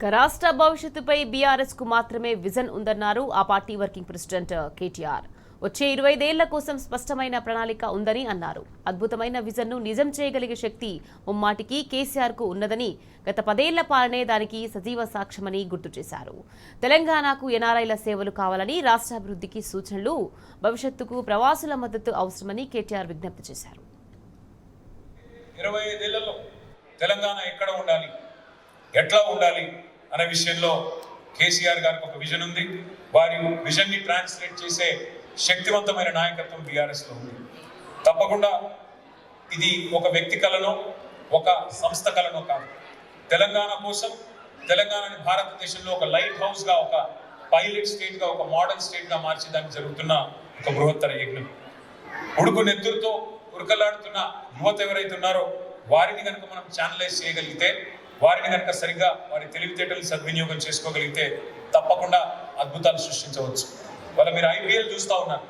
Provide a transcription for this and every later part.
రాష్ట్ర భవిష్యత్తుపై బీఆర్ఎస్ కు మాత్రమే విజన్ ఉందన్నారు ఆ పార్టీ వర్కింగ్ ప్రెసిడెంట్ కేటీఆర్. వచ్చే 25 ఏళ్ల కోసం స్పష్టమైన ప్రణాళిక ఉందని అన్నారు. అద్భుతమైన విజన్ ను నిజం చేయగలిగే శక్తి ముమ్మాటికి కేసీఆర్ కు ఉన్నదని, గత 10 ఏళ్ల పాలనే దానికి సజీవ సాక్ష్యమని గుర్తు చేశారు. తెలంగాణకు ఎన్ఆర్ఐల సేవలు కావాలని, రాష్ట్రాభివృద్ధికి సూచనలు, భవిష్యత్తుకు ప్రవాసుల మద్దతు అవసరమని కేటీఆర్ విజ్ఞప్తి చేశారు. 25 ఏళ్లలో తెలంగాణ ఎక్కడ ఉండాలి, ఎట్లా ఉండాలి అనే విషయంలో కేసీఆర్ గారికి ఒక విజన్ ఉంది. వారి విజన్ ని ట్రాన్స్లేట్ చేసే శక్తివంతమైన నాయకత్వం బీఆర్ఎస్ లో ఉంది. తప్పకుండా ఇది ఒక వ్యక్తి కళనో ఒక సంస్థ కళనో కాదు. తెలంగాణ కోసం తెలంగాణని భారతదేశంలో ఒక లైట్ హౌస్ గా, ఒక పైలట్ స్టేట్ గా, ఒక మోడల్ స్టేట్ గా మార్చేదానికి జరుగుతున్న ఒక బృహత్తర యజ్ఞం. ఉడుకు నెత్తురుతో ఉరకలాడుతున్న యువత ఎవరైతే ఉన్నారో వారిని కనుక మనం ఛానలైజ్ చేయగలిగితే, వారిని కనుక సరిగ్గా వారి తెలివితేటలు సద్వినియోగం చేసుకోగలిగితే తప్పకుండా అద్భుతాలు సృష్టించవచ్చు. వాళ్ళ మీరు ఐపీఎల్ చూస్తూ ఉన్నారు.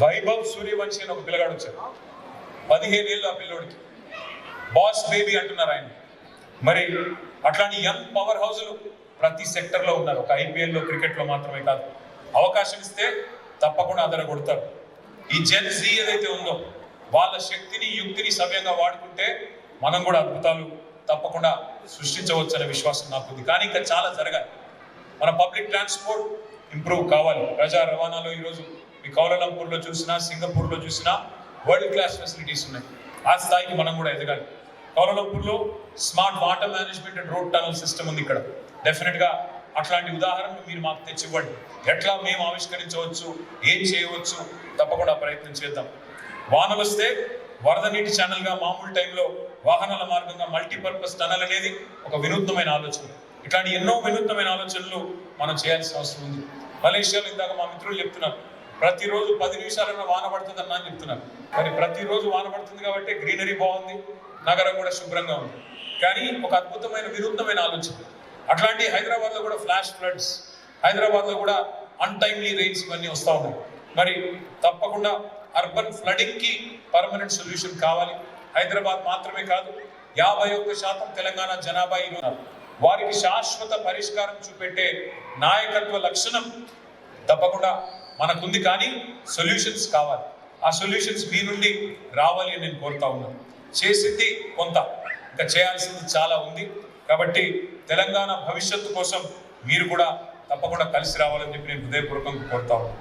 వైభవ్ సూర్యవంశీ అని ఒక పిల్లగాడు వచ్చాడు. 15 ఏళ్ళు ఆ పిల్లోడికి. బాస్ బేబీ అంటున్నారు ఆయన. మరి అట్లాంటి యంగ్ పవర్ హౌస్లు ప్రతి సెక్టర్లో ఉన్నారు. ఒక ఐపీఎల్లో, క్రికెట్లో మాత్రమే కాదు. అవకాశం ఇస్తే తప్పకుండా అదర కొడతారు. ఈ జెన్ జీ ఏదైతే ఉందో వాళ్ళ శక్తిని, యుక్తిని సవ్యంగా వాడుకుంటే మనం కూడా అద్భుతాలు తప్పకుండా సృష్టించవచ్చు అనే విశ్వాసం నాకుంది. కానీ ఇంకా చాలా జరగాలి. మన పబ్లిక్ ట్రాన్స్పోర్ట్ ఇంప్రూవ్ కావాలి. ప్రజా రవాణాలో ఈరోజు మీ కౌలాలంపూర్లో చూసినా, సింగపూర్లో చూసినా వరల్డ్ క్లాస్ ఫెసిలిటీస్ ఉన్నాయి. ఆ స్థాయికి మనం కూడా ఎదగాలి. కౌలాలంపూర్లో smart water management and road tunnel system ఉంది. ఇక్కడ డెఫినెట్గా అట్లాంటి ఉదాహరణలు మీరు మాకు తెచ్చివ్వండి. ఎట్లా మేము ఆవిష్కరించవచ్చు, ఏం చేయవచ్చు, తప్పకుండా ప్రయత్నం చేద్దాం. వానలు వస్తే వరద నీటి ఛానల్గా, మామూలు టైంలో వాహనాల మార్గంగా మల్టీపర్పస్ టనల్ అనేది ఒక వినూత్నమైన ఆలోచన. ఇట్లాంటి ఎన్నో వినూత్నమైన ఆలోచనలు మనం చేయాల్సిన అవసరం ఉంది. మలేషియాలో ఇందాక మా మిత్రులు చెప్తున్నారు, ప్రతిరోజు 10 నిమిషాలన్నా వాన పడుతుందన్నా అని చెప్తున్నారు. మరి ప్రతిరోజు వాన పడుతుంది కాబట్టి గ్రీనరీ బాగుంది, నగరం కూడా శుభ్రంగా ఉంది. కానీ ఒక అద్భుతమైన వినూత్నమైన ఆలోచన. అట్లాంటి హైదరాబాద్లో కూడా ఫ్లాష్ ఫ్లడ్స్, హైదరాబాద్లో కూడా అన్టైమ్లీ రెయిన్స్ ఇవన్నీ వస్తూ ఉన్నాయి. మరి తప్పకుండా అర్బన్ ఫ్లడింగ్కి పర్మనెంట్ సొల్యూషన్ కావాలి. హైదరాబాద్ మాత్రమే కాదు, 51% తెలంగాణ జనాభా ఉన్నారు. వారికి శాశ్వత పరిష్కారం చూపెట్టే నాయకత్వ లక్షణం తప్పకుండా మనకుంది. కానీ సొల్యూషన్స్ కావాలి. ఆ సొల్యూషన్స్ మీ నుండి రావాలి అని నేను కోరుతా ఉన్నాను. చేసింది కొంత, ఇంకా చేయాల్సింది చాలా ఉంది. కాబట్టి తెలంగాణ భవిష్యత్తు కోసం మీరు కూడా తప్పకుండా కలిసి రావాలని చెప్పి నేను హృదయపూర్వకంగా కోరుతా ఉన్నాను.